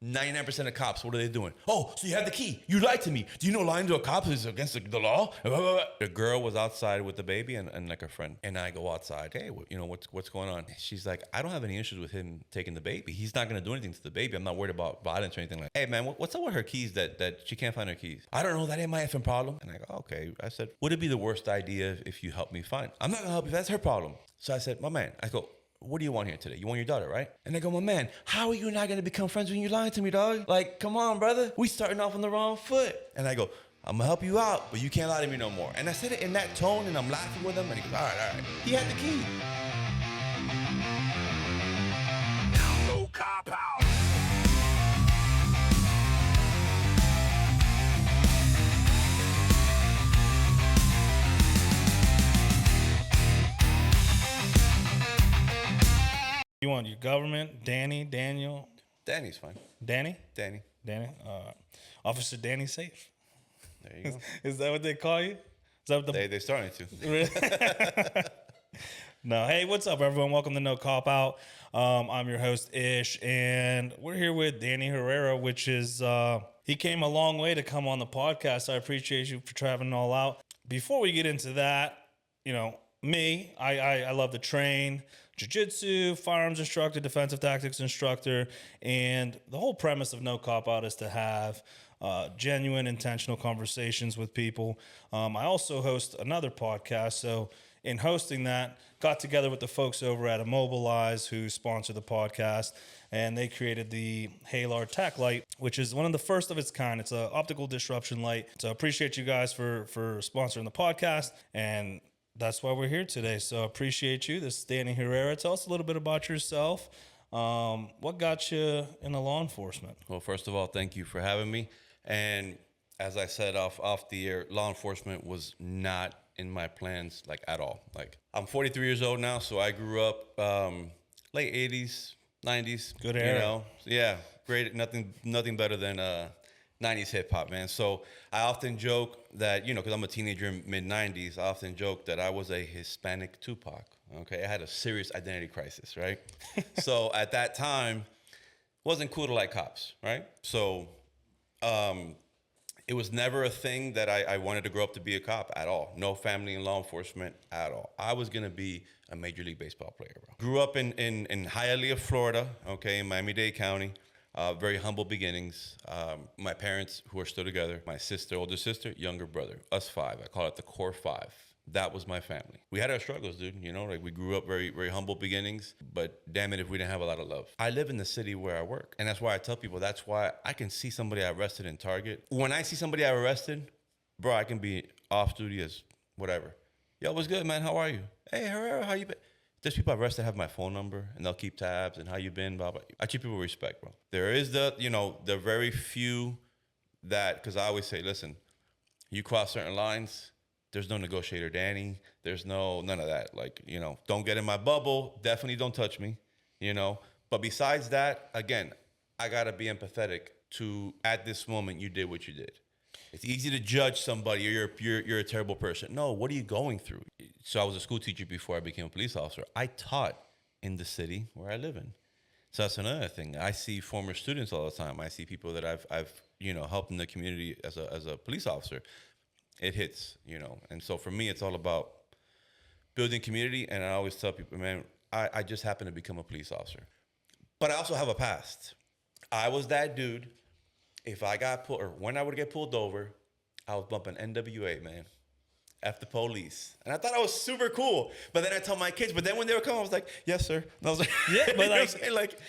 99% of cops, what are they doing? Oh, so you have the key. You lied to me. Do you know lying to a cop is against the law? The girl was outside with the baby and like a friend. And I go outside. Hey, what's going on? She's like, I don't have any issues with him taking the baby. He's not going to do anything to the baby. I'm not worried about violence or anything like that. Hey, man, what's up with her keys that she can't find her keys? I don't know. That ain't my effing problem. And I go, okay. I said, would it be the worst idea if you help me find? I'm not going to help you. That's her problem. So I said, my man, I go, what do you want here today? You want your daughter, right? And I go, my man, how are you not going to become friends when you're lying to me, dog? Like, come on, brother. We starting off on the wrong foot. And I go, I'm going to help you out, but you can't lie to me no more. And I said it in that tone, and I'm laughing with him. And he goes, all right. He had the key. No cop out. You want your government, Daniel? Danny's fine. Danny? Danny. Officer Danny Safe. There you go. Is that what they call you? Is that what They're starting to. No. Hey, what's up, everyone? Welcome to No Cop Out. I'm your host, Ish, and we're here with Daniel Herrera, which is, he came a long way to come on the podcast. I appreciate you for traveling all out. Before we get into that, me, I love to train, jiu-jitsu, firearms instructor, defensive tactics instructor, and the whole premise of No Cop Out is to have genuine, intentional conversations with people. I also host another podcast, so in hosting that, got together with the folks over at Immobilize who sponsor the podcast, and they created the Halar Tech Light, which is one of the first of its kind. It's an optical disruption light. So I appreciate you guys for sponsoring the podcast, and that's why we're here today. So I appreciate you. This is Danny Herrera. Tell us a little bit about yourself. What got you into law enforcement? Well, first of all, thank you for having me. And as I said off the air, law enforcement was not in my plans like at all. Like, I'm 43 years old now, so I grew up late 80s, 90s. Good era. Yeah, great. Nothing better than 90s hip hop, man. So I often joke that, because I'm a teenager in mid 90s, I often joke that I was a Hispanic Tupac. Okay, I had a serious identity crisis, right? So at that time, it wasn't cool to like cops, right? So it was never a thing that I wanted to grow up to be a cop at all. No family in law enforcement at all. I was gonna be a Major League Baseball player, bro. Grew up in Hialeah, Florida, okay, in Miami-Dade County. Very humble beginnings. My parents, who are still together, my sister, older sister, younger brother, us five. I call it the core five. That was my family. We had our struggles, dude. Like we grew up very, very humble beginnings, but damn it if we didn't have a lot of love. I live in the city where I work, and that's why I tell people, that's why I can see somebody I arrested in Target. When I see somebody I arrested, bro, I can be off duty as whatever. Yo, what's good, man? How are you? Hey, Herrera, how you been? There's people I've arrested have my phone number, and they'll keep tabs and how you been, blah, blah. I treat people with respect, bro. There is the very few that, because I always say, listen, you cross certain lines, there's no negotiator, Danny. There's none of that. Like, don't get in my bubble. Definitely don't touch me, But besides that, again, I got to be empathetic to, at this moment, you did what you did. It's easy to judge somebody, or you're a terrible person. No, what are you going through? So I was a school teacher before I became a police officer. I taught in the city where I live in. So that's another thing. I see former students all the time. I see people that I've helped in the community as a police officer. It hits, And so for me, it's all about building community. And I always tell people, man, I just happened to become a police officer. But I also have a past. I was that dude. If I got pulled, or when I would get pulled over, I was bumping NWA, man. F the police. And I thought I was super cool. But then I tell my kids, but then when they were coming, I was like, yes, sir. And I was like, yeah, but like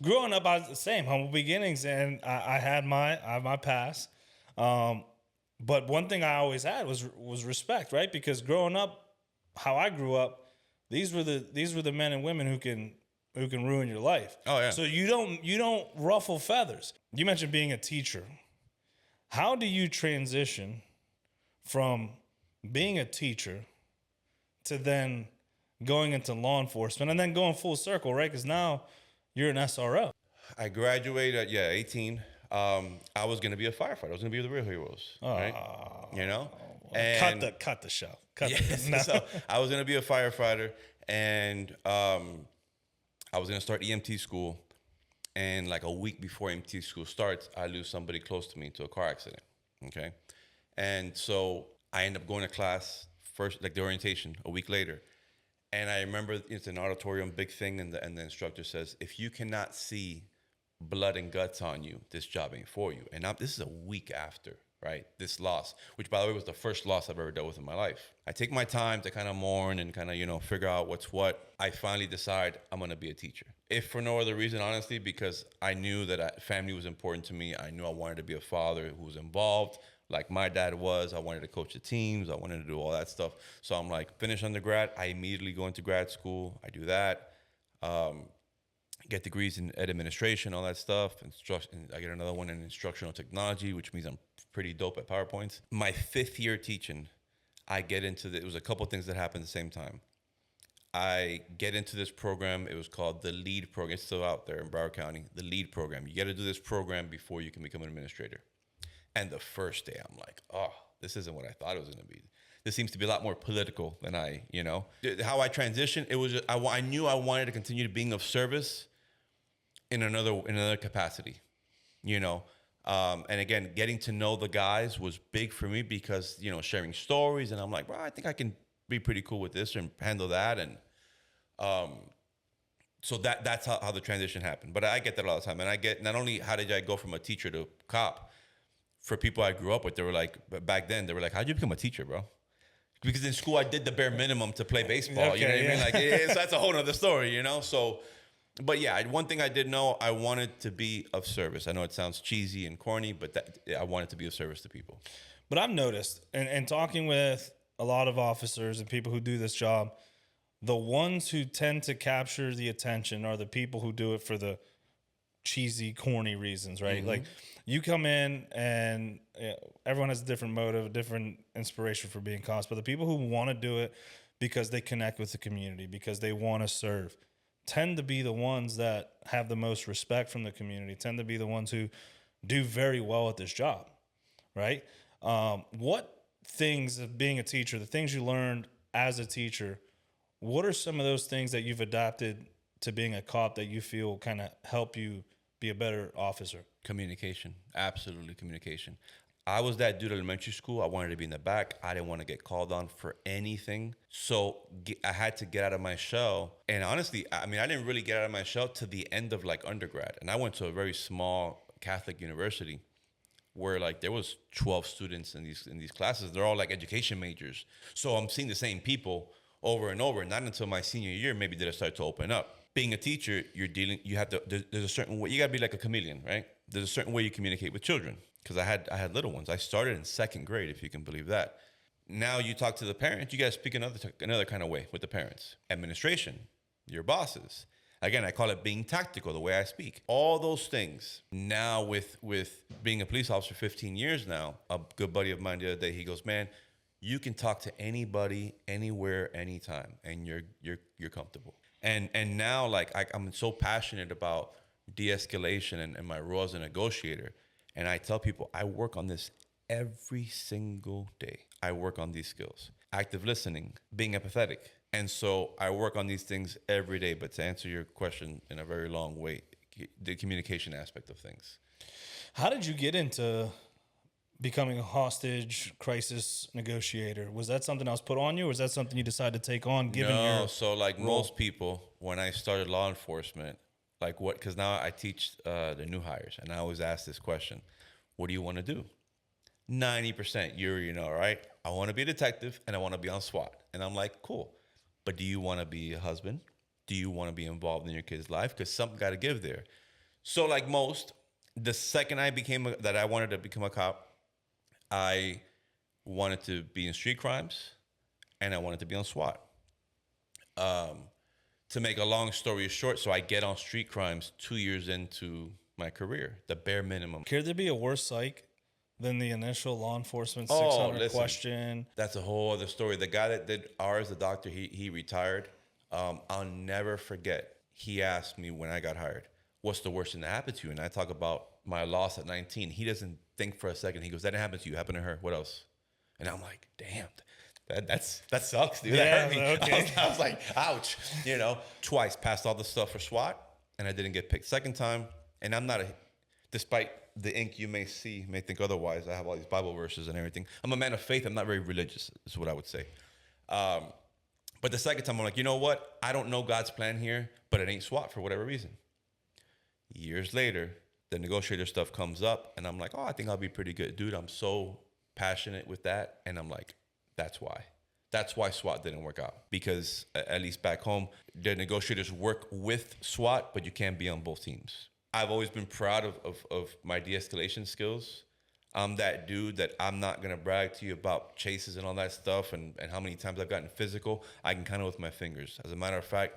growing up, I was the same, humble beginnings, and I had my past. But one thing I always had was respect, right? Because growing up, how I grew up, these were the men and women who can ruin your life. Oh yeah. So you don't ruffle feathers. You mentioned being a teacher. How do you transition from being a teacher to then going into law enforcement and then going full circle, right? Because now you're an SRO. I graduated at 18. I was going to be a firefighter. I was going to be with the real heroes, right? And cut the show. So I was going to be a firefighter, and I was going to start EMT school. And like a week before MT school starts, I lose somebody close to me to a car accident. Okay. And so I end up going to class first, like the orientation, a week later. And I remember it's an auditorium, big thing. And the instructor says, if you cannot see blood and guts on you, this job ain't for you. And this is a week after, right? This loss, which by the way was the first loss I've ever dealt with in my life. I take my time to kind of mourn and kind of, figure out what's what. I finally decide I'm going to be a teacher. If for no other reason, honestly, because I knew that family was important to me. I knew I wanted to be a father who was involved like my dad was. I wanted to coach the teams. I wanted to do all that stuff. So I'm like, finish undergrad. I immediately go into grad school. I do that. Get degrees in ed administration, all that stuff. I get another one in instructional technology, which means I'm pretty dope at PowerPoints. My 5th year teaching, I get into it was a couple of things that happened at the same time. I get into this program. It was called the LEAD program. It's still out there in Broward County, the LEAD program. You got to do this program before you can become an administrator. And the first day, I'm like, oh, this isn't what I thought it was going to be. This seems to be a lot more political than how I transitioned. It was I knew I wanted to continue being of service in another capacity, and again, getting to know the guys was big for me because sharing stories, and I'm like, well, I think I can be pretty cool with this and handle that, and so that's how the transition happened. But I get that all the time, and I get not only how did I go from a teacher to cop. For people I grew up with, they were like, back then, they were like, how'd you become a teacher, bro? Because in school, I did the bare minimum to play baseball. Okay, you know what I mean? Like, so that's a whole other story, So, but yeah, one thing I did know, I wanted to be of service. I know it sounds cheesy and corny, but I wanted to be of service to people. But I've noticed, and talking with a lot of officers and people who do this job, the ones who tend to capture the attention are the people who do it for the cheesy, corny reasons, right? Mm-hmm. Like, you come in and everyone has a different motive, a different inspiration for being cops. But the people who want to do it because they connect with the community, because they want to serve, tend to be the ones that have the most respect from the community, tend to be the ones who do very well at this job, right? What things of being a teacher, the things you learned as a teacher, what are some of those things that you've adapted to being a cop that you feel kind of help you be a better officer? Communication. Absolutely communication. I was that dude at elementary school. I wanted to be in the back. I didn't want to get called on for anything. So I had to get out of my shell. And honestly, I didn't really get out of my shell to the end of like undergrad. And I went to a very small Catholic university where like there was 12 students in these classes. They're all like education majors. So I'm seeing the same people over and over. Not until my senior year, maybe did I start to open up. Being a teacher, there's a certain way, you gotta be like a chameleon, right? There's a certain way you communicate with children. Because I had little ones. I started in 2nd grade, if you can believe that. Now you talk to the parents, you guys speak another kind of way with the parents. Administration, your bosses. Again, I call it being tactical, the way I speak. All those things. Now with being a police officer 15 years now, a good buddy of mine the other day, he goes, man, you can talk to anybody, anywhere, anytime, and you're comfortable. And now, like, I'm so passionate about de-escalation and my role as a negotiator. And I tell people, I work on this every single day. I work on these skills. Active listening, being empathetic. And so I work on these things every day. But to answer your question in a very long way, the communication aspect of things. How did you get into becoming a hostage crisis negotiator? Was that something that was put on you, or was that something you decided to take on given your so like role? Most people, when I started law enforcement, like what, because now I teach the new hires, and I always ask this question, what do you want to do? 90%, right? I want to be a detective, and I want to be on SWAT. And I'm like, cool. But do you want to be a husband? Do you want to be involved in your kid's life? Because something got to give there. So like most, the second that I wanted to become a cop, I wanted to be in street crimes, and I wanted to be on SWAT. To make a long story short, so I get on street crimes 2 years into my career, the bare minimum. Could there be a worse psych than the initial law enforcement 600 question? That's a whole other story. The guy that did ours, the doctor, he retired. I'll never forget. He asked me when I got hired, what's the worst thing that happened to you? And I talk about my loss at 19. He doesn't think for a second. He goes, that didn't happen to you. It happened to her. What else? And I'm like, damn. That sucks, dude. Yeah, That hurt me. okay. I was like, ouch. Twice passed all the stuff for SWAT, and I didn't get picked. Second time, And I'm not despite the ink you may think otherwise. I have all these Bible verses and everything. I'm a man of faith. I'm not very religious, is what I would say. But the second time, I'm like, you know what? I don't know God's plan here, but it ain't SWAT for whatever reason. Years later, the negotiator stuff comes up, and I'm like, oh, I think I'll be pretty good. Dude, I'm so passionate with that. And I'm like, that's why. That's why SWAT didn't work out. Because at least back home, the negotiators work with SWAT, but you can't be on both teams. I've always been proud of my de-escalation skills. I'm that dude that I'm not going to brag to you about chases and all that stuff and how many times I've gotten physical. I can count it with my fingers. As a matter of fact,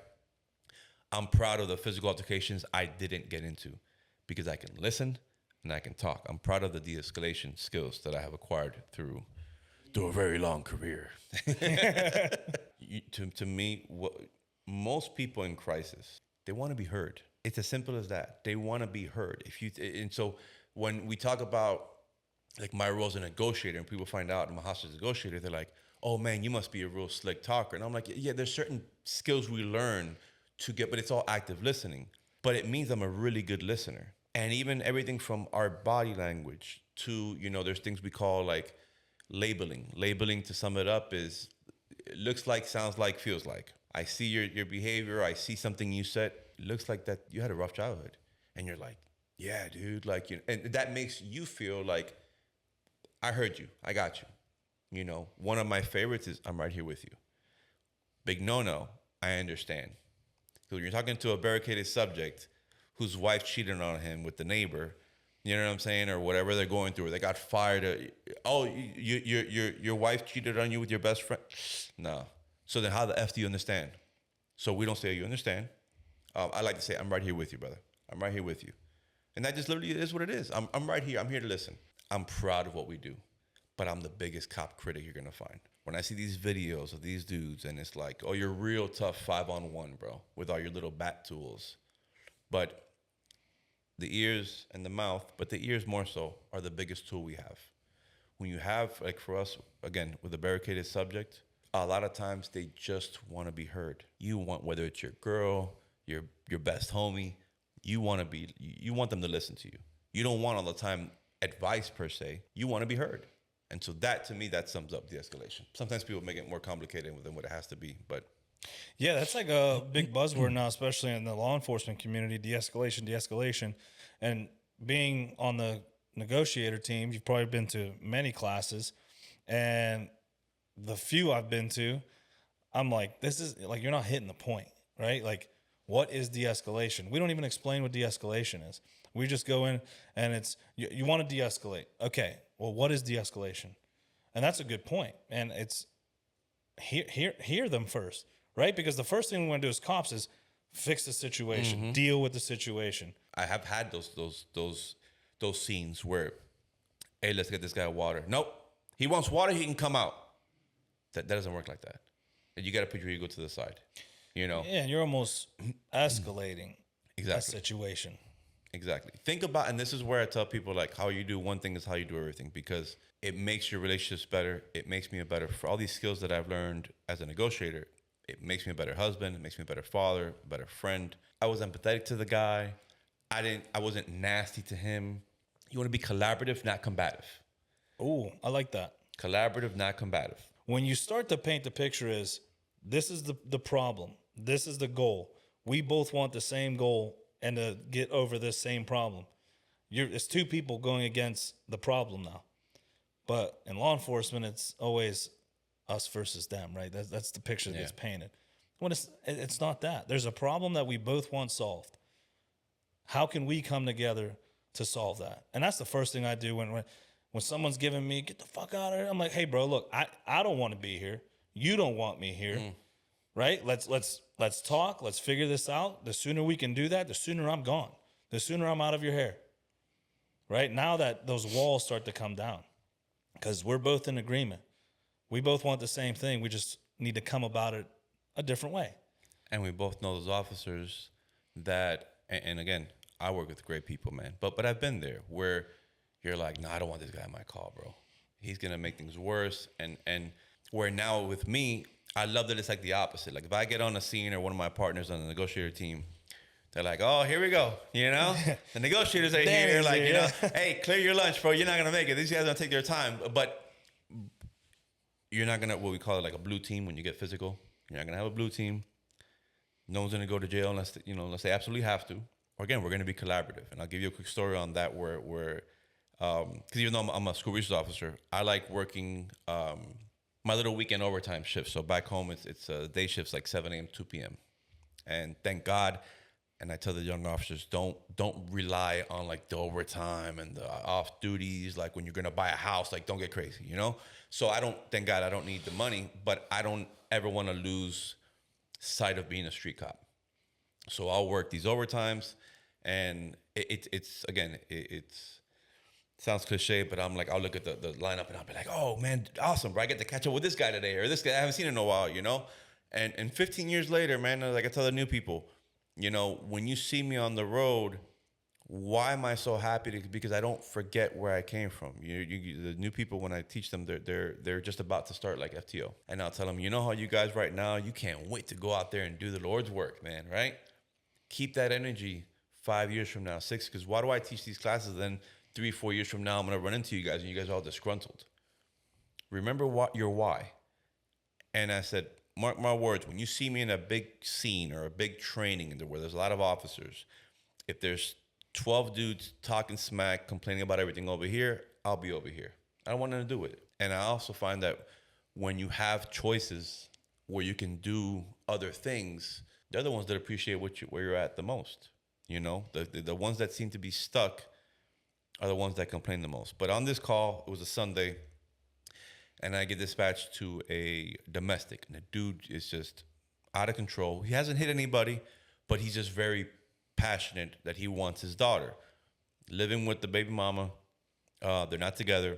I'm proud of the physical altercations I didn't get into because I can listen and I can talk. I'm proud of the de-escalation skills that I have acquired through a very long career. To me, most people in crisis, they want to be heard. It's as simple as that. They want to be heard. And so when we talk about like my role as a negotiator and people find out I'm a hostage negotiator, they're like, oh man, you must be a real slick talker. And I'm like, yeah, there's certain skills we learn to get, but it's all active listening. But it means I'm a really good listener. And even everything from our body language to, there's things we call like labeling. Labeling, to sum it up, is it looks like, sounds like, feels like. I see your behavior. I see something you said. It looks like that you had a rough childhood. And you're like, yeah, dude. And that makes you feel like, I heard you. I got you. One of my favorites is I'm right here with you. Big no, I understand. So when you're talking to a barricaded subject whose wife cheated on him with the neighbor, you know what I'm saying, or whatever they're going through, or they got fired. Oh, your wife cheated on you with your best friend? No. So then how the F do you understand? So we don't say you understand. I like to say, I'm right here with you, brother. I'm right here with you. And that just literally is what it is. I'm right here. I'm here to listen. I'm proud of what we do, but I'm the biggest cop critic you're going to find. When I see these videos of these dudes and it's like, oh, you're real tough 5-on-1, bro, with all your little bat tools. But the ears and the mouth, but the ears more so, are the biggest tool we have. When you have, like for us, again, with a barricaded subject, a lot of times they just want to be heard. You want, whether it's your girl, your best homie, you want them to listen to you. You don't want all the time advice per se. You want to be heard. And so that, to me, that sums up de-escalation. Sometimes people make it more complicated than what it has to be, but yeah, that's like a big buzzword now, especially in the law enforcement community, de-escalation. And being on the negotiator team, you've probably been to many classes, and the few I've been to, I'm like, this is like, you're not hitting the point, right? Like, what is de-escalation? We don't even explain what de-escalation is. We just go in and it's, you want to de-escalate. Okay, well, what is de-escalation? And that's a good point. And it's hear them first, right? Because the first thing we want to do as cops is fix the situation, deal with the situation. I have had those scenes where, hey, let's get this guy water. Nope, he wants water, he can come out. That doesn't work like that. And you got to put your ego to the side, Yeah, and you're almost escalating exactly. a situation. Exactly. Think about, and this is where I tell people, like, how you do one thing is how you do everything, because it makes your relationships better. It makes me a better, for all these skills that I've learned as a negotiator, it makes me a better husband. It makes me a better father, a better friend. I was empathetic to the guy. I wasn't nasty to him. You want to be collaborative, not combative. Oh, I like that. Collaborative, not combative. When you start to paint the picture as, this is the problem. This is the goal. We both want the same goal and to get over this same problem. It's two people going against the problem now. But in law enforcement, it's always us versus them, right? That's the picture that's painted. When it's not that. There's a problem that we both want solved. How can we come together to solve that? And that's the first thing I do when someone's giving me, get the fuck out of here. I'm like, hey, bro, look, I don't want to be here. You don't want me here, right? Let's talk. Let's figure this out. The sooner we can do that, the sooner I'm gone. The sooner I'm out of your hair, right? Now that those walls start to come down, because we're both in agreement. We both want the same thing. We just need to come about it a different way. And we both know those officers that, and again, I work with great people, man. But I've been there where you're like, no, I don't want this guy in my call, bro. He's going to make things worse. And where now with me, I love that it's like the opposite. Like if I get on a scene or one of my partners on the negotiator team, They're like, oh, here we go. You know, the negotiators are here. Danny's Like, here, you know, yeah. hey, clear your lunch, bro. You're not gonna make it. These guys don't take their time. But you're not gonna what we call it like a blue team when you get physical. You're not gonna have a blue team. No one's gonna go to jail unless unless they absolutely have to. Or again, we're gonna be collaborative. And I'll give you a quick story on that where because even though I'm a school resource officer, I like working my little weekend overtime shift. So back home, it's day shifts like 7 a.m. 2 p.m. And thank God. And I tell the young officers, don't rely on like the overtime and the off duties. Like when you're gonna buy a house, like don't get crazy, you know. So thank God, I don't need the money, but I don't ever want to lose sight of being a street cop. So I'll work these overtimes, and it's sounds cliche, but I'm like, I'll look at the lineup and I'll be like, oh man, awesome, bro. I get to catch up with this guy today or this guy I haven't seen in a while, you know? And 15 years later, man, like I tell the new people, you know, when you see me on the road, why am I so happy? Because I don't forget where I came from. The new people, when I teach them, they're just about to start like FTO. And I'll tell them, you know how you guys right now, you can't wait to go out there and do the Lord's work, man, right? Keep that energy 5 years from now, 6, because why do I teach these classes? Then 3-4 years from now, I'm going to run into you guys and you guys are all disgruntled. Remember your why. And I said, mark my words, when you see me in a big scene or a big training where there's a lot of officers, if there's 12 dudes talking smack, complaining about everything over here, I'll be over here. I don't want nothing to do with it. And I also find that when you have choices where you can do other things, they're the ones that appreciate where you're at the most. You know, the ones that seem to be stuck are the ones that complain the most. But on this call, it was a Sunday, and I get dispatched to a domestic, and the dude is just out of control. He hasn't hit anybody, but he's just very passionate that he wants his daughter. Living with the baby mama, they're not together.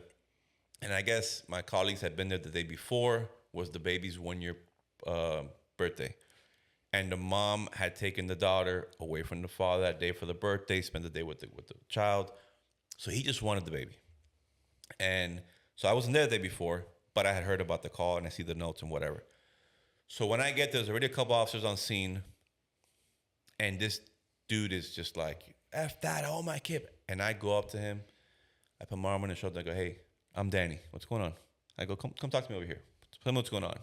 And I guess my colleagues had been there the day before, was the baby's 1-year birthday. And the mom had taken the daughter away from the father that day for the birthday, spent the day with the child. So he just wanted the baby. And so I wasn't there the day before, but I had heard about the call and I see the notes and whatever. So when I get there's already a couple officers on scene, and this dude is just like, F that, oh my kid. And I go up to him, I put my arm on his shoulder, I go, hey, I'm Danny, what's going on? I go, come talk to me over here. Tell me what's going on.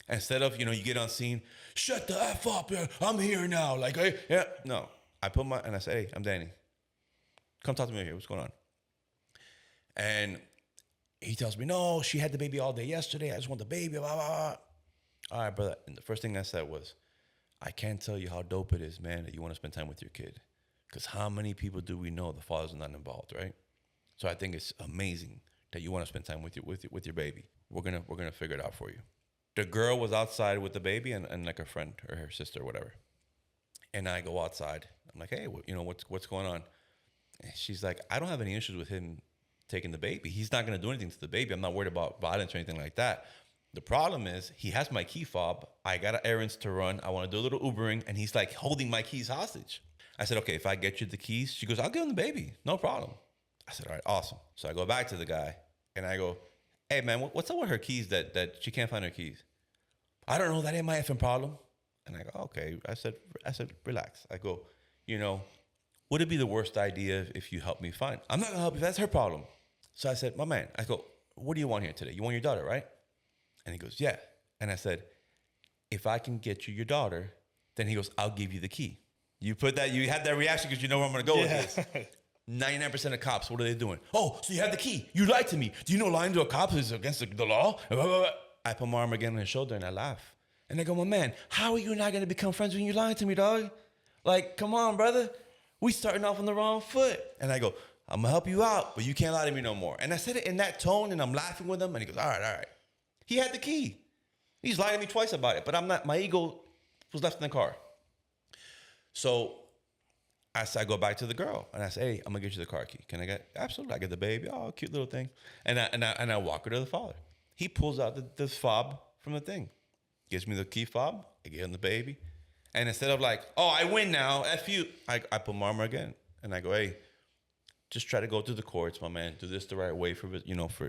Instead of, you get on scene, shut the F up, I'm here now. Like, hey, yeah. No, and I say, hey, I'm Danny. Come talk to me over here, what's going on? And he tells me, no, she had the baby all day yesterday. I just want the baby, blah, blah, blah. All right, brother. And the first thing I said was, I can't tell you how dope it is, man, that you want to spend time with your kid. Because how many people do we know the father's not involved, right? So I think it's amazing that you want to spend time with your baby. We're gonna figure it out for you. The girl was outside with the baby and like a friend or her sister or whatever. And I go outside. I'm like, hey, what's going on? And she's like, I don't have any issues with him taking the baby. He's not going to do anything to the baby. I'm not worried about violence or anything like that. The problem is he has my key fob. I got errands to run. I want to do a little Ubering, and he's like holding my keys hostage. I said, okay, if I get you the keys, she goes, I'll give him the baby. No problem. I said, all right, awesome. So I go back to the guy, and I go, hey, man, what's up with her keys that she can't find her keys? I don't know. That ain't my effing problem. And I go, okay. I said, relax. I go, would it be the worst idea if you help me find? I'm not going to help you. That's her problem. So I said, my man, I go, what do you want here today? You want your daughter, right? And he goes, yeah. And I said, if I can get you your daughter, then he goes, I'll give you the key. You had that reaction because you know where I'm going to go with this. 99% of cops, what are they doing? Oh, so you have the key. You lied to me. Do you know lying to a cop is against the law? I put my arm again on his shoulder and I laugh. And I go, my man, how are you not going to become friends when you're lying to me, dog? Like, come on, brother. We starting off on the wrong foot. And I go, I'm going to help you out, but you can't lie to me no more. And I said it in that tone, and I'm laughing with him. And he goes, all right. He had the key. He's lied to me twice about it, but I'm not. My ego was left in the car. So I go back to the girl, and I say, hey, I'm going to get you the car key. Can I get? Absolutely. I get the baby. Oh, cute little thing. And I walk her to the father. He pulls out the fob from the thing. Gives me the key fob. I give him the baby. And instead of like, oh, I win now, F you, I put my arm again. And I go, hey, just try to go through the courts, my man. Do this the right way for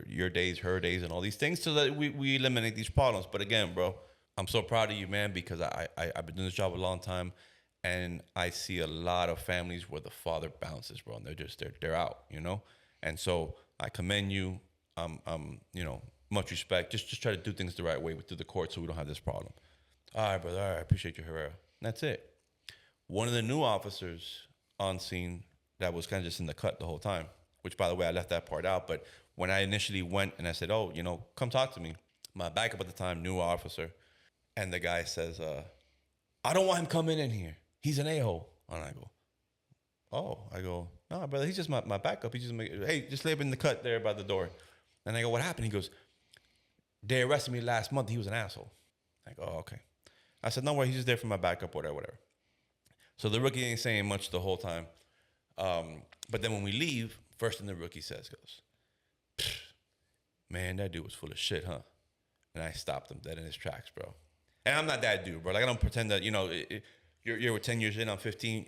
your days, her days, and all these things so that we eliminate these problems. But again, bro, I'm so proud of you, man, because I've been doing this job a long time. And I see a lot of families where the father bounces, bro, and they're out, you know. And so I commend you. Much respect. Just try to do things the right way through the court, so we don't have this problem. All right, brother. All right, I appreciate you, Herrera. And that's it. One of the new officers on scene that was kind of just in the cut the whole time, which, by the way, I left that part out. But when I initially went and I said, oh, come talk to me, my backup at the time, new officer, and the guy says, I don't want him coming in here. He's an a-hole. And I go, oh. I go, no, brother, he's just my backup. He just lay up in the cut there by the door. And I go, what happened? He goes, they arrested me last month. He was an asshole. I go, oh, okay. I said, no worry, he's just there for my backup, whatever. So the rookie ain't saying much the whole time. But then when we leave, first thing the rookie says goes, man, that dude was full of shit, huh? And I stopped him dead in his tracks, bro. And I'm not that dude, bro. Like, I don't pretend that, you're 10 years in, I'm 15,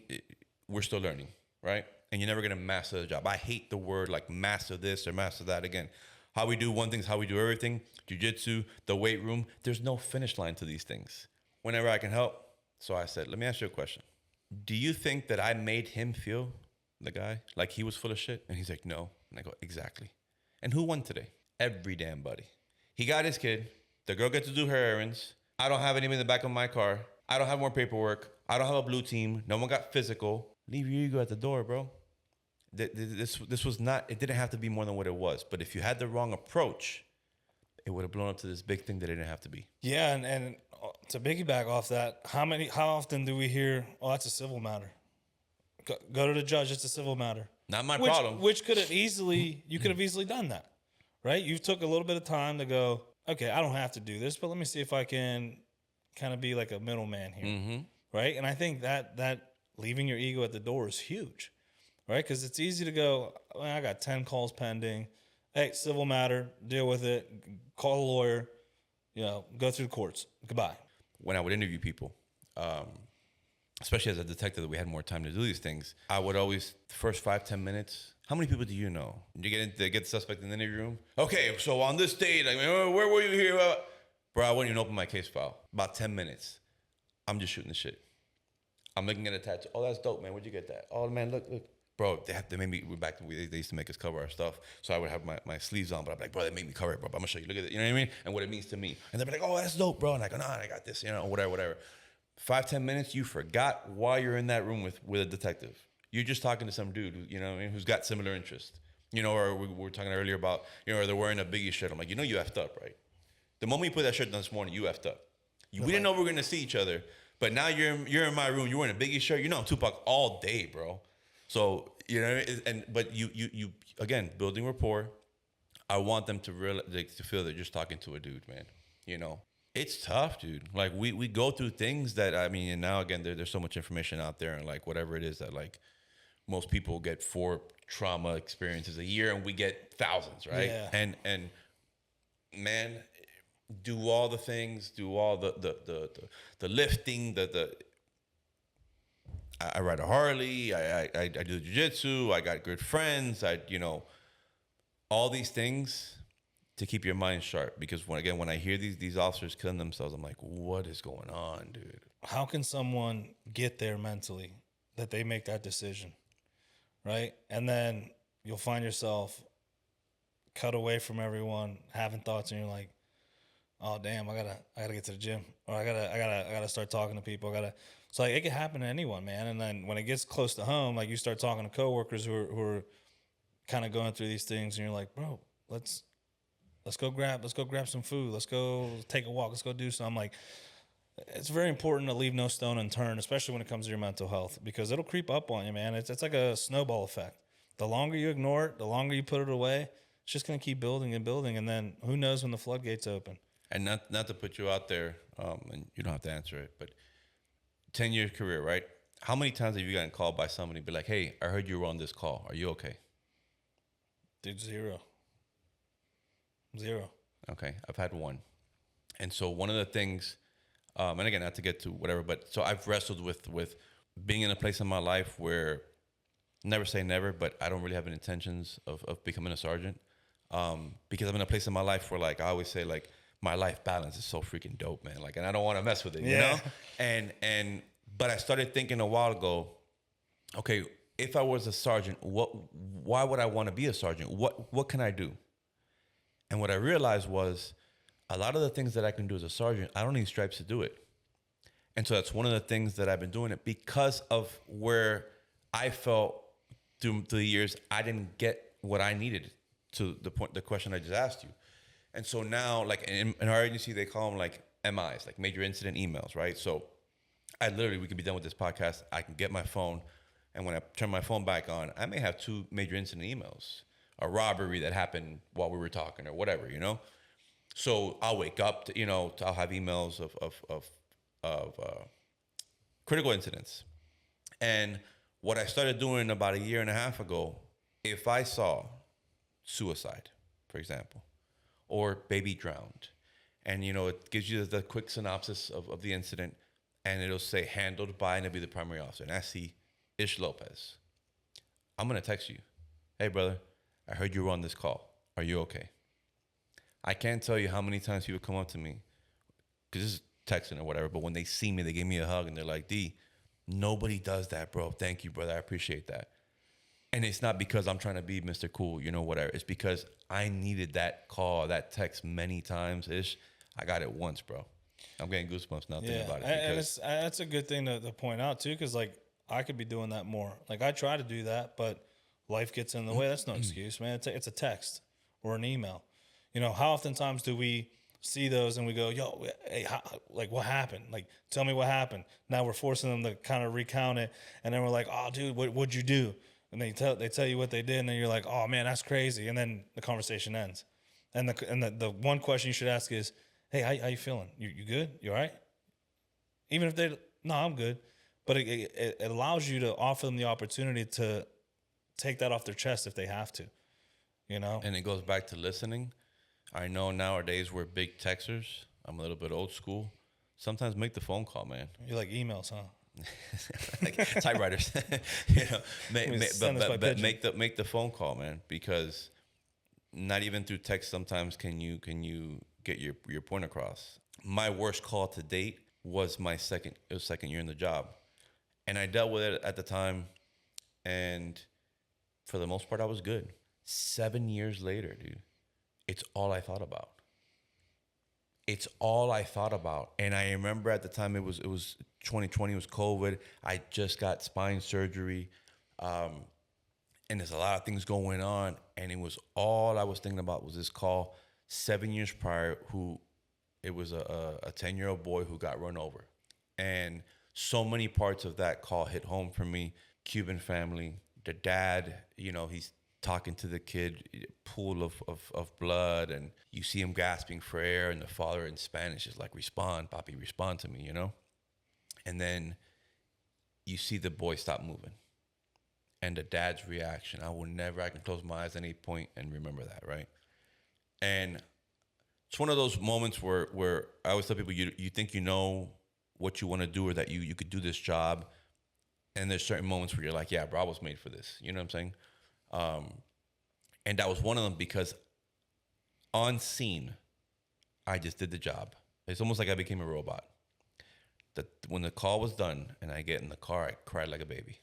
we're still learning, right? And you're never going to master the job. I hate the word, like, master this or master that. Again, how we do one thing is how we do everything. Jiu-jitsu, the weight room, there's no finish line to these things. Whenever I can help. So I said, let me ask you a question. Do you think that I made him feel, the guy, like he was full of shit? And he's like, no. And I go, exactly. And who won today? Every damn buddy. He got his kid. The girl gets to do her errands. I don't have anyone in the back of my car. I don't have more paperwork. I don't have a blue team. No one got physical. Leave your ego at the door, bro. This was not, it didn't have to be more than what it was. But if you had the wrong approach, it would have blown up to this big thing that it didn't have to be. Yeah, and to piggyback off that, how often do we hear, oh, that's a civil matter? Go to the judge, it's a civil matter. Not my problem. Which could have easily, you could have easily done that, right? You took a little bit of time to go, okay, I don't have to do this, but let me see if I can kind of be like a middleman here, right? And I think that leaving your ego at the door is huge, right? Because it's easy to go, well, I got 10 calls pending. Hey, civil matter, deal with it, call a lawyer, go through the courts. Goodbye. When I would interview people, especially as a detective that we had more time to do these things, I would always, the first 5-10 minutes, how many people do you know? You get the suspect in the interview room. Okay, so on this date, where were you here? Bro, I wouldn't even open my case file. About 10 minutes. I'm just shooting the shit. I'm looking at a tattoo. Oh, that's dope, man. Where'd you get that? Oh, man, look. Bro, they made me, they used to make us cover our stuff. So I would have my sleeves on, but I'd be like, bro, they made me cover it, bro. I'm going to show you. Look at it. You know what I mean? And what it means to me. And they'd be like, oh, that's dope, bro. And I go, nah, I got this, whatever. 5-10 minutes, you forgot why you're in that room with a detective. You're just talking to some dude, who's got similar interests. Or we were talking earlier about, or they're wearing a Biggie shirt. I'm like, you effed up, right? The moment you put that shirt on this morning, you effed up. We didn't know we were going to see each other. But now you're in my room. You're wearing a Biggie shirt. I'm Tupac all day, bro. So, but you again, building rapport. I want them to to feel they're just talking to a dude, man. It's tough, dude. Like we go through things that, and now again, there's so much information out there, and like whatever it is that like most people get 4 trauma experiences a year, and we get thousands, right? Yeah. And man, do all the things, do all the lifting, I ride a Harley, I do jiu-jitsu, I got good friends, all these things to keep your mind sharp. Because when I hear these officers killing themselves, I'm like, what is going on, dude? How can someone get there mentally that they make that decision, right? And then you'll find yourself cut away from everyone, having thoughts, and you're like, oh damn, I gotta get to the gym, or I gotta start talking to people. So like it can happen to anyone, man. And then when it gets close to home, like you start talking to coworkers who are kind of going through these things, and you're like, bro, let's go grab some food, let's go take a walk, let's go do something. Like, it's very important to leave no stone unturned, especially when it comes to your mental health, because it'll creep up on you, man. It's like a snowball effect. The longer you ignore it, the longer you put it away, it's just gonna keep building and building, and then who knows when the floodgates open. And not to put you out there, and you don't have to answer it, but 10-year career, right? How many times have you gotten called by somebody and be like, hey, I heard you were on this call. Are you okay? Dude, zero. Okay, I've had one. And so one of the things, and again, not to get to whatever, but so I've wrestled with being in a place in my life where, never say never, but I don't really have any intentions of becoming a sergeant. Because I'm in a place in my life where, like, I always say, like, my life balance is so freaking dope, man. Like, and I don't want to mess with it, you know? And But I started thinking a while ago, okay, if I was a sergeant, why would I want to be a sergeant? What can I do? And what I realized was a lot of the things that I can do as a sergeant, I don't need stripes to do it. And so that's one of the things that I've been doing it because of where I felt through the years I didn't get what I needed to the question I just asked you. And so now, like in our agency, they call them like MIs, like major incident emails, right? So we could be done with this podcast. I can get my phone, and when I turn my phone back on, I may have 2 major incident emails, a robbery that happened while we were talking or whatever, So I'll wake up to, I'll have emails of critical incidents. And what I started doing about a year and a half ago, if I saw suicide, for example, or baby drowned, and it gives you the quick synopsis of the incident, and it'll say handled by, and it'll be the primary officer, and I see Ish Lopez. I'm gonna text you, hey brother, I heard you were on this call. Are you okay? I can't tell you how many times people come up to me, because this is texting or whatever, but when they see me, they give me a hug and they're like, D, nobody does that, bro. Thank you, brother. I appreciate that. And it's not because I'm trying to be Mr. Cool, whatever. It's because I needed that call, that text many times. Ish, I got it once, bro. I'm getting goosebumps now thinking about it. And that's a good thing to point out too, because like I could be doing that more. Like I try to do that, but life gets in the way. That's no excuse, man. It's a text or an email. How oftentimes do we see those and we go, yo, hey, what happened? Like, tell me what happened. Now we're forcing them to kind of recount it. And then we're like, oh, dude, what'd you do? And they tell you what they did. And then you're like, oh, man, that's crazy. And then the conversation ends. And the one question you should ask is, hey, how you feeling? You good? You all right? Even if no, I'm good. But it allows you to offer them the opportunity to take that off their chest if they have to, And it goes back to listening. I know nowadays we're big texters. I'm a little bit old school. Sometimes make the phone call, man. You like emails, huh? Like typewriters, make the phone call, man. Because not even through text sometimes can you get your point across. My worst call to date was my second year in the job, and I dealt with it at the time, and for the most part, I was good. 7 years later, dude. It's all I thought about. And I remember at the time it was 2020, it was COVID. I just got spine surgery. And there's a lot of things going on. And it was all I was thinking about was this call 7 years prior, it was a 10-year-old boy who got run over. And so many parts of that call hit home for me. Cuban family, the dad, he's talking to the kid, pool of blood, and you see him gasping for air, and the father in Spanish is like, respond, papi, respond to me, And then you see the boy stop moving. And the dad's reaction, I can close my eyes at any point and remember that, right? And it's one of those moments where I always tell people, you think you know what you want to do or that you could do this job. And there's certain moments where you're like, yeah, bro, I was made for this. You know what I'm saying? And that was one of them because on scene, I just did the job. It's almost like I became a robot. When the call was done and I get in the car, I cried like a baby.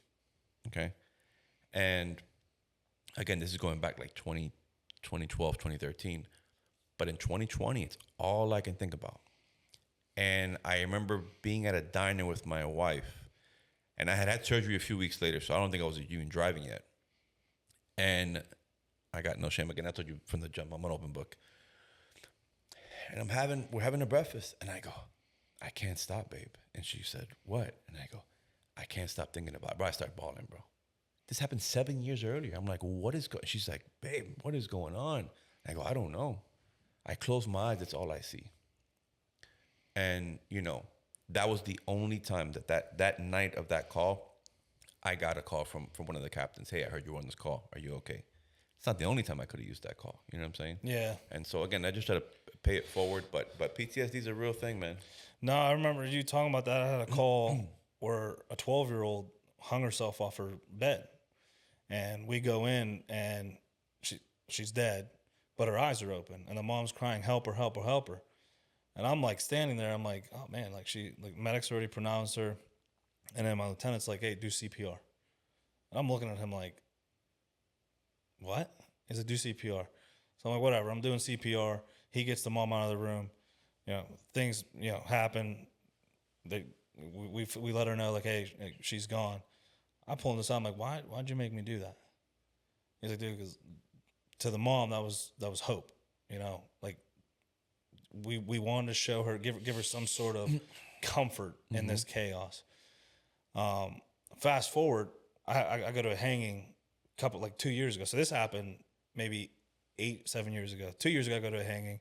Okay? And again, this is going back like 2012, 2013. But in 2020, it's all I can think about. And I remember being at a diner with my wife, and I had surgery a few weeks later, so I don't think I was even driving yet. And I got no shame. Again, I told you from the jump, I'm an open book. And we're having a breakfast, and I go, I can't stop, babe. And she said, what? And I go, I can't stop thinking about it. Bro, I start bawling, bro. This happened 7 years earlier. I'm like, what is going on? She's like, babe, what is going on? And I go, I don't know. I close my eyes, that's all I see. And, that was the only time that night of that call, I got a call from one of the captains. Hey, I heard you were on this call. Are you okay? It's not the only time I could have used that call. You know what I'm saying? Yeah. And so, again, I just try to pay it forward. But PTSD is a real thing, man. No, I remember you talking about that. I had a call where a 12-year-old hung herself off her bed. And we go in, and she's dead, but her eyes are open. And the mom's crying, help her, help her, help her. And I'm like standing there. I'm like, oh, man, medics already pronounced her. And then my lieutenant's like, hey, do CPR. And I'm looking at him like, what? He's like, do CPR. So I'm like, whatever. I'm doing CPR. He gets the mom out of the room. Things, happen. We let her know, like, hey, she's gone. I pull this out. I'm like, why'd you make me do that? He's like, dude, because to the mom, that was hope. Like we wanted to show her, give her some sort of comfort in this chaos. Fast forward, I go to a hanging 2 years ago. So this happened maybe 7 years ago. 2 years ago, I go to a hanging.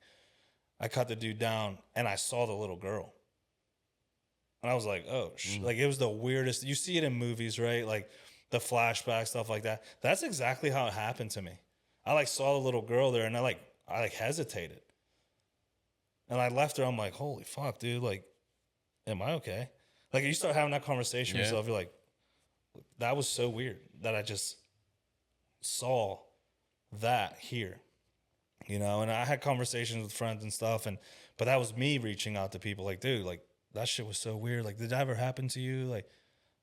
I cut the dude down, and I saw the little girl. And I was like, oh, like it was the weirdest. You see it in movies, right? Like the flashback, stuff like that. That's exactly how it happened to me. I saw the little girl there, and I hesitated. And I left her. I'm like, holy fuck, dude. Like, am I okay? Like, you start having that conversation with yourself. You're like, that was so weird that I just saw that here. And I had conversations with friends and stuff, but that was me reaching out to people like, dude, like, that shit was so weird. Like, did that ever happen to you? Like,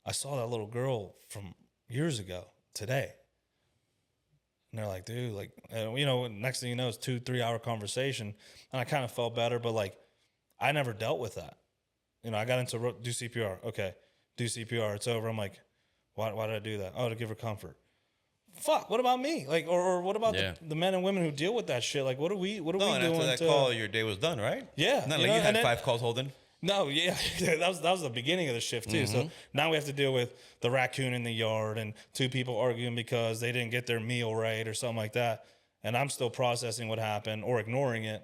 I saw that little girl from years ago today. And they're like, dude, like, next thing you know, it's 2-3 hour conversation. And I kind of felt better, but like, I never dealt with that. I got into do CPR. Okay. Do CPR. It's over. I'm like, why did I do that? Oh, to give her comfort. Fuck. What about me? Like, or what about the men and women who deal with that shit? Like, what are we doing? And after that call, your day was done, right? Yeah. Not like you had 5 calls holding. No, yeah, that was the beginning of the shift too. So now we have to deal with the raccoon in the yard and 2 people arguing because they didn't get their meal right or something like that. And I'm still processing what happened or ignoring it.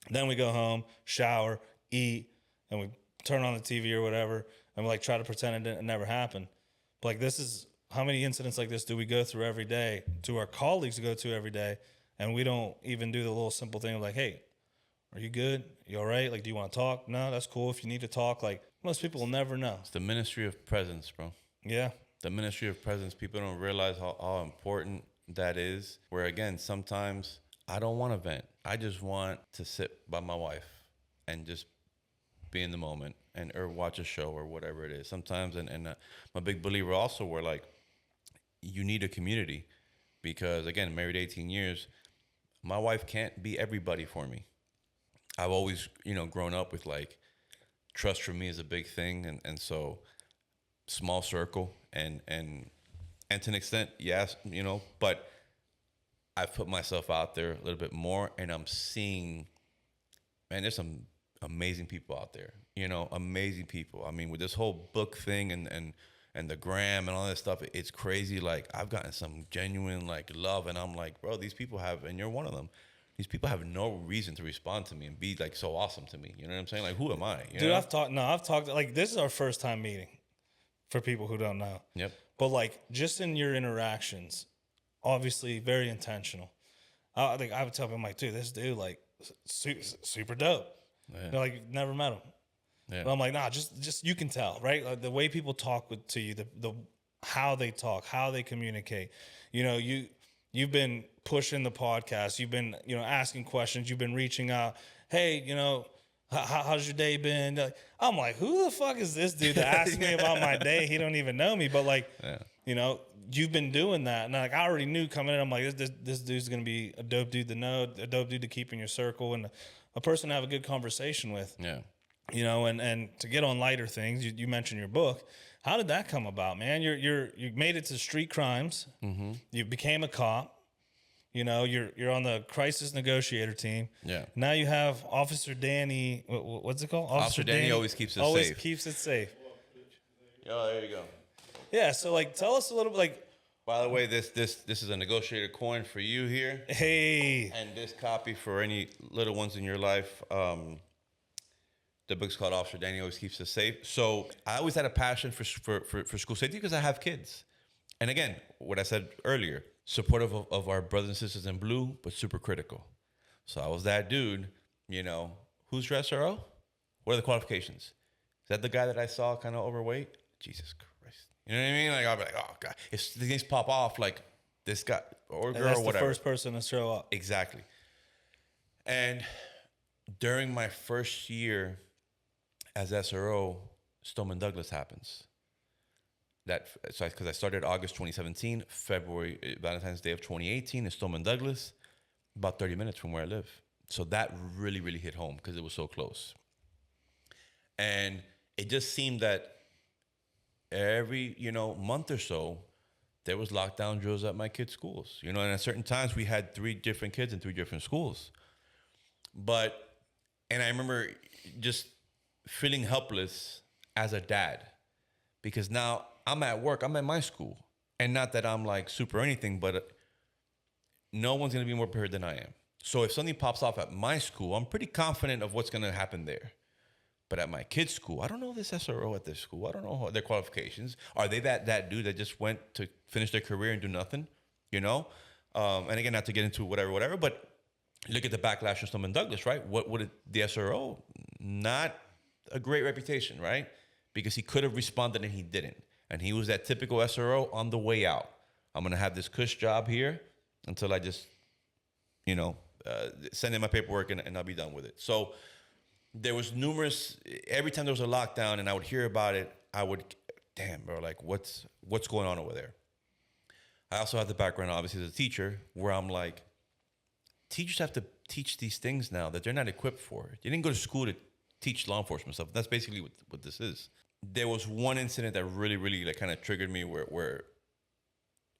Then we go home, shower, eat, and we turn on the TV or whatever, and we try to pretend it never happened. But this is how many incidents like this do we go through every day? Do our colleagues go to every day, and we don't even do the little simple thing of like, hey, are you good? You all right? Like, do you want to talk? No, that's cool. If you need to talk, most people will never know. It's the ministry of presence, bro. Yeah. The ministry of presence. People don't realize how important that is. Where, again, sometimes I don't want to vent. I just want to sit by my wife and just be in the moment or watch a show or whatever it is. Sometimes, and I'm a big believer also where, you need a community because, again, married 18 years, my wife can't be everybody for me. I've always, grown up with trust for me is a big thing. And so small circle and to an extent, yes, but I've put myself out there a little bit more and I'm seeing, man, there's some amazing people out there, amazing people. I mean, with this whole book thing and the gram and all that stuff, it's crazy. I've gotten some genuine love and I'm like, bro, these people have, and you're one of them. These people have no reason to respond to me and be so awesome to me. You know what I'm saying? Who am I? Dude, I've talked, this is our first time meeting for people who don't know. Yep. But just in your interactions, obviously very intentional. I would tell them, dude, this dude, super dope. Yeah. They're never met him. Yeah. But I'm like, nah, just you can tell, right? The way people talk to you, the how they talk, how they communicate. You've been pushing the podcast. You've been, asking questions. You've been reaching out. Hey, how's your day been? I'm like, who the fuck is this dude that asked me about my day? He don't even know me. But you've been doing that. And I already knew coming in, I'm like, this dude's going to be a dope dude to know, a dope dude to keep in your circle, and a person to have a good conversation with. Yeah. And to get on lighter things, you mentioned your book. How did that come about, man? You made it to street crimes. Mm-hmm. You became a cop. You're on the crisis negotiator team. Yeah. Now you have Officer Danny. What's it called? Officer Danny always keeps it safe. Always keeps it safe. Oh, there you go. Yeah. So tell us a little bit. By the way, this is a negotiator coin for you here. Hey. And this copy for any little ones in your life. The book's called Officer Danny Always Keeps Us Safe. So I always had a passion for school safety because I have kids. And again, what I said earlier, supportive of our brothers and sisters in blue, but super critical. So I was that dude, who's your SRO? What are the qualifications? Is that the guy that I saw kind of overweight? Jesus Christ. You know what I mean? I'll be like, oh, God. If things pop off, this guy or girl or whatever. That's the first person to show up. Exactly. And during my first year as SRO, Stoneman Douglas happens. because I started August 2017, February, Valentine's Day of 2018 in Stillman Douglas, about 30 minutes from where I live. So that really, really hit home because it was so close. And it just seemed that every, month or so, there was lockdown drills at my kids' schools. And at certain times we had 3 different kids in 3 different schools. And I remember just feeling helpless as a dad because now I'm at work, I'm at my school. And not that I'm like super anything, but no one's going to be more prepared than I am. So if something pops off at my school, I'm pretty confident of what's going to happen there. But at my kid's school, I don't know this SRO at their school. I don't know their qualifications. Are they that dude that just went to finish their career and do nothing? And again, not to get into whatever, but look at the backlash from Stillman Douglas, right? What did the SRO? Not a great reputation, right? Because he could have responded and he didn't. And he was that typical SRO on the way out. I'm going to have this cush job here until I just, send in my paperwork and I'll be done with it. So there was every time there was a lockdown and I would hear about it, I would, damn, bro, like what's going on over there? I also have the background, obviously, as a teacher, where I'm like, teachers have to teach these things now that they're not equipped for. You didn't go to school to teach law enforcement stuff. That's basically what this is. There was one incident that really, really like kind of triggered me where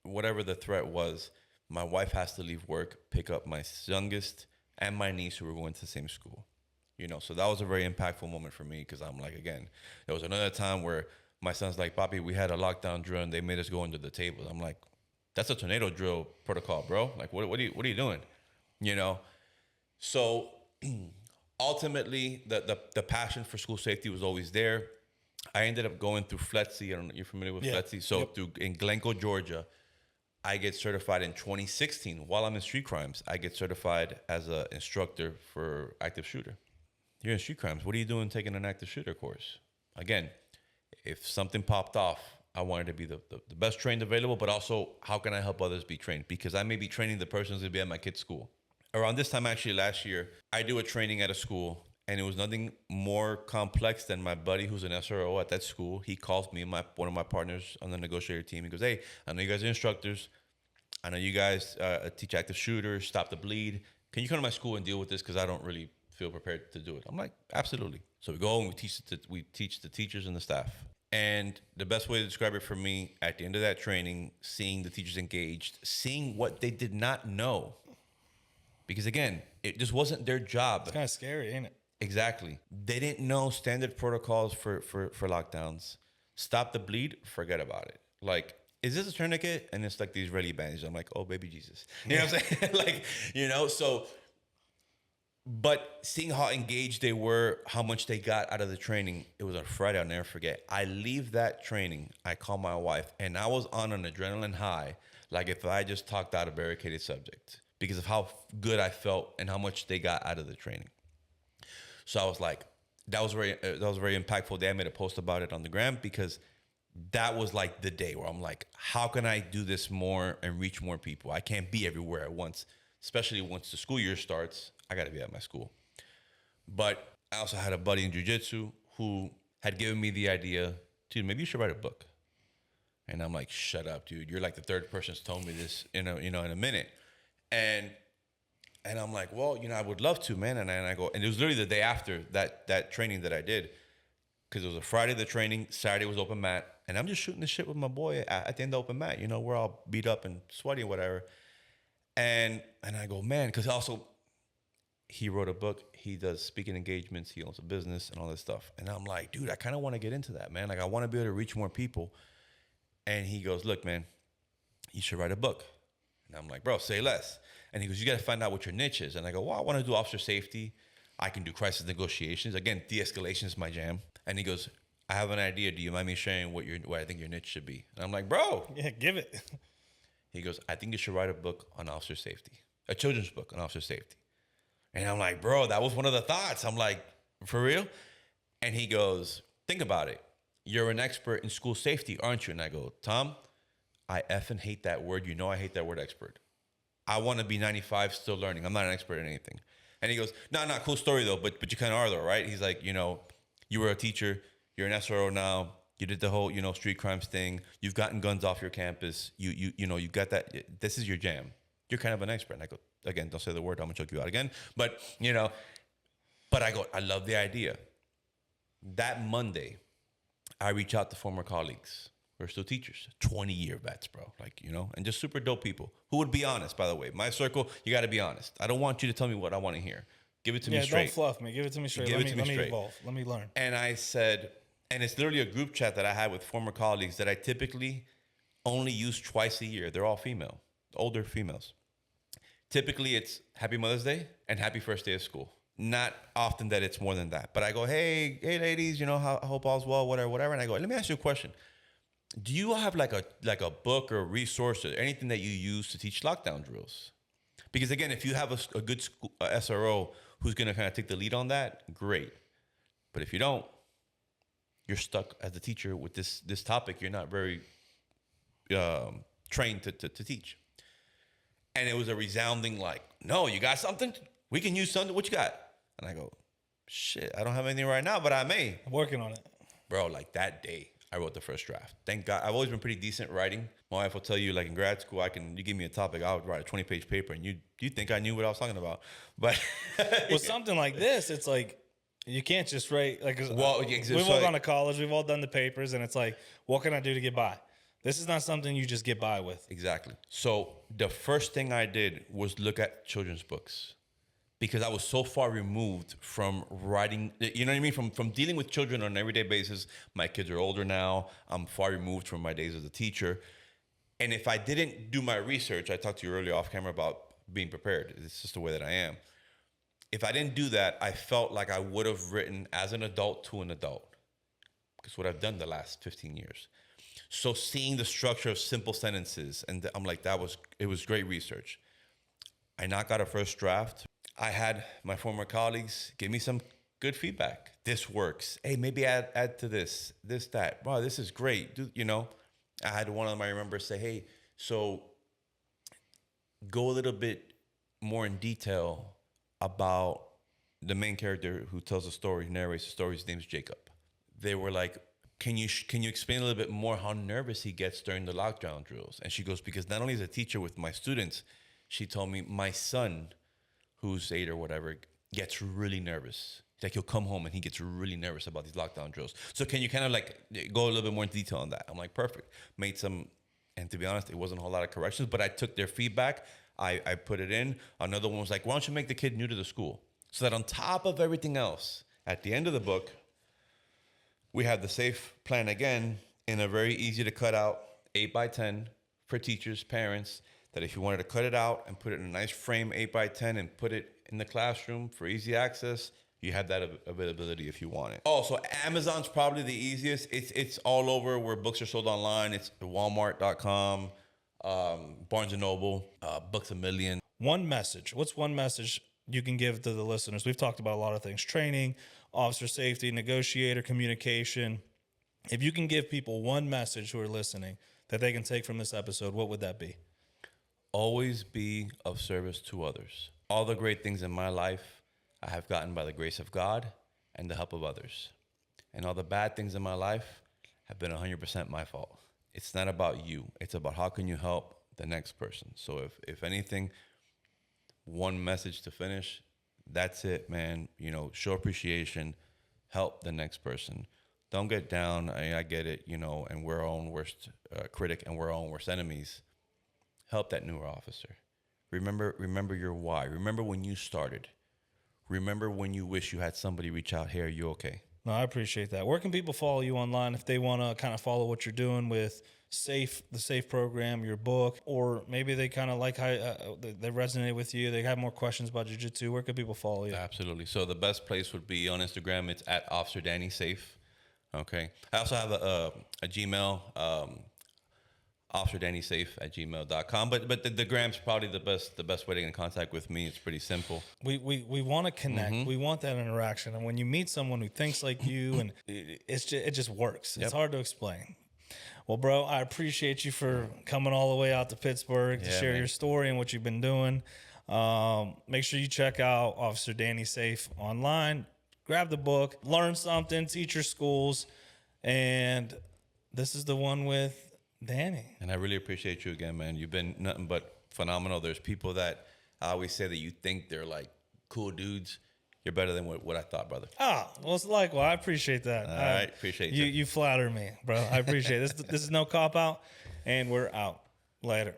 whatever the threat was, my wife has to leave work, pick up my youngest and my niece who were going to the same school. So that was a very impactful moment for me because I'm like, again, there was another time where my son's like, Papi, we had a lockdown drill and they made us go under the table. I'm like, that's a tornado drill protocol, bro. Like, what are you doing? So ultimately, the passion for school safety was always there. I ended up going through FLETC. I don't know, you're familiar with FLETC? So in Glencoe, Georgia, I get certified in 2016. While I'm in street crimes, I get certified as an instructor for active shooter. You're in street crimes. What are you doing taking an active shooter course? Again, if something popped off, I wanted to be the best trained available, but also how can I help others be trained? Because I may be training the person who's going to be at my kid's school. Around this time, actually, last year, I do a training at a school, and it was nothing more complex than my buddy who's an SRO at that school. He calls me, one of my partners on the negotiator team. He goes, hey, I know you guys are instructors. I know you guys teach active shooters, stop the bleed. Can you come to my school and deal with this? Because I don't really feel prepared to do it. I'm like, absolutely. So we go and we teach the teachers and the staff. And the best way to describe it for me, at the end of that training, seeing the teachers engaged, seeing what they did not know. Because again, it just wasn't their job. It's kind of scary, ain't it? Exactly. They didn't know standard protocols for lockdowns. Stop the bleed, forget about it. Like, is this a tourniquet? And it's like the Israeli bandages. I'm like, oh, baby Jesus. You know what I'm saying? So, but seeing how engaged they were, how much they got out of the training, it was on Friday, I'll never forget. I leave that training, I call my wife, and I was on an adrenaline high, like if I just talked out a barricaded subject, because of how good I felt and how much they got out of the training. So I was like, that was a very impactful day. I made a post about it on the gram because that was like the day where I'm like, how can I do this more and reach more people? I can't be everywhere at once, especially once the school year starts. I got to be at my school. But I also had a buddy in jiu-jitsu who had given me the idea, dude, maybe you should write a book. And I'm like, shut up, dude. You're like the third person who's told me this in a minute. And I'm like, well, I would love to, man. And I go, and it was literally the day after that training that I did, because it was a Friday, the training, Saturday was open mat. And I'm just shooting the shit with my boy at the end of open mat. We're all beat up and sweaty and whatever. And I go, man, because also he wrote a book. He does speaking engagements. He owns a business and all this stuff. And I'm like, dude, I kind of want to get into that, man. Like, I want to be able to reach more people. And he goes, look, man, you should write a book. And I'm like, bro, say less. And he goes, you got to find out what your niche is. And I go, well, I want to do officer safety. I can do crisis negotiations. Again, de-escalation is my jam. And he goes, I have an idea. Do you mind me sharing what I think your niche should be? And I'm like, bro. Yeah, give it. He goes, I think you should write a book on officer safety, a children's book on officer safety. And I'm like, bro, that was one of the thoughts. I'm like, for real? And he goes, think about it. You're an expert in school safety, aren't you? And I go, Tom, I effing hate that word. I hate that word expert. I want to be 95 still learning. I'm not an expert in anything. And he goes, no, cool story though, but you kind of are though, right? He's like, you were a teacher, you're an SRO now, You did the whole, street crimes thing. You've gotten guns off your campus. You got that. This is your jam. You're kind of an expert. And I go, again, don't say the word. I'm going to choke you out again. But, but I go, I love the idea. That Monday, I reach out to former colleagues who are still teachers, 20-year vets, bro. And just super dope people who would be honest, by the way. My circle, you got to be honest. I don't want you to tell me what I want to hear. Give it to me straight. Don't fluff me. Give it to me straight. Let me evolve. Let me learn. And I said, and it's literally a group chat that I had with former colleagues that I typically only use twice a year. They're all female, older females. Typically, it's Happy Mother's Day and Happy First Day of School. Not often that it's more than that. But I go, hey, ladies, I hope all's well, whatever. And I go, let me ask you a question. Do you have like a book or a resource or anything that you use to teach lockdown drills? Because again, if you have a good school, SRO who's going to kind of take the lead on that, great. But if you don't, you're stuck as a teacher with this topic. You're not very trained to teach. And it was a resounding no, you got something? We can use something. What you got? And I go, shit, I don't have anything right now, but I may. I'm working on it. Bro, that day, I wrote the first draft. Thank God. I've always been pretty decent writing. My wife will tell you, in grad school, you give me a topic, I'll write a 20-page paper, and you think I knew what I was talking about. But with something like this, it's you can't just write. We've all gone to college. We've all done the papers, and it's what can I do to get by? This is not something you just get by with. Exactly. So the first thing I did was look at children's books. Because I was so far removed from writing, you know what I mean? From dealing with children on an everyday basis. My kids are older now. I'm far removed from my days as a teacher. And if I didn't do my research, I talked to you earlier off camera about being prepared. It's just the way that I am. If I didn't do that, I felt like I would have written as an adult to an adult. Because what I've done the last 15 years. So seeing the structure of simple sentences, and I'm like, it was great research. I knocked out a first draft. I had my former colleagues give me some good feedback. This works. Hey, maybe add to this, that. Wow, this is great. I had one of them I remember say, hey, so go a little bit more in detail about the main character who tells the story, narrates the story. His name's Jacob. They were like, can you explain a little bit more how nervous he gets during the lockdown drills? And she goes, because not only as a teacher with my students, she told me my son, who's 8 or whatever, gets really nervous. He'll come home and he gets really nervous about these lockdown drills. So can you kind of go a little bit more in detail on that? I'm like, perfect. Made some, and to be honest, it wasn't a whole lot of corrections, but I took their feedback. I put it in. Another one was like, why don't you make the kid new to the school? So that on top of everything else, at the end of the book, we have the SAFE plan again in a very easy to cut out 8x10 for teachers, parents, that if you wanted to cut it out and put it in a nice frame 8x10 and put it in the classroom for easy access, you have that availability if you want it. Oh, so Amazon's probably the easiest. It's all over where books are sold online. It's Walmart.com, Barnes & Noble, Books A Million. One message. What's one message you can give to the listeners? We've talked about a lot of things: training, officer safety, negotiator, communication. If you can give people one message who are listening that they can take from this episode, what would that be? Always be of service to others. All the great things in my life I have gotten by the grace of God and the help of others. And all the bad things in my life have been 100% my fault. It's not about you. It's about how can you help the next person. So if anything, one message to finish, that's it, man. Show appreciation, help the next person. Don't get down. I get it, and we're our own worst critic and we're our own worst enemies. Help that newer officer. Remember your why. Remember when you started. Remember when you wish you had somebody reach out, hey, are you okay? No, I appreciate that. Where can people follow you online if they want to kind of follow what you're doing with the SAFE program, your book, or maybe they kind of like how they resonate with you, they have more questions about jiu-jitsu? Where can people follow you? Absolutely. So the best place would be on Instagram. It's at Officer Danny Safe. Okay. I also have a Gmail, officerdannysafe@gmail.com. But the Gram's probably the best way to get in contact with me. It's pretty simple. We want to connect. Mm-hmm. We want that interaction. And when you meet someone who thinks like you, and it just works. It's hard to explain. Well, bro, I appreciate you for coming all the way out to Pittsburgh to share your story and what you've been doing. Make sure you check out Officer Danny Safe online. Grab the book, learn something, teach your schools, and this is the one with Danny. And I really appreciate you again, man. You've been nothing but phenomenal. There's people that I always say that you think they're like cool dudes. You're better than what I thought, brother. Ah, well, it's like, well, I appreciate that. All right, appreciate you. you. You flatter me, bro. I appreciate it. This is No Cop Out, and we're out. Later.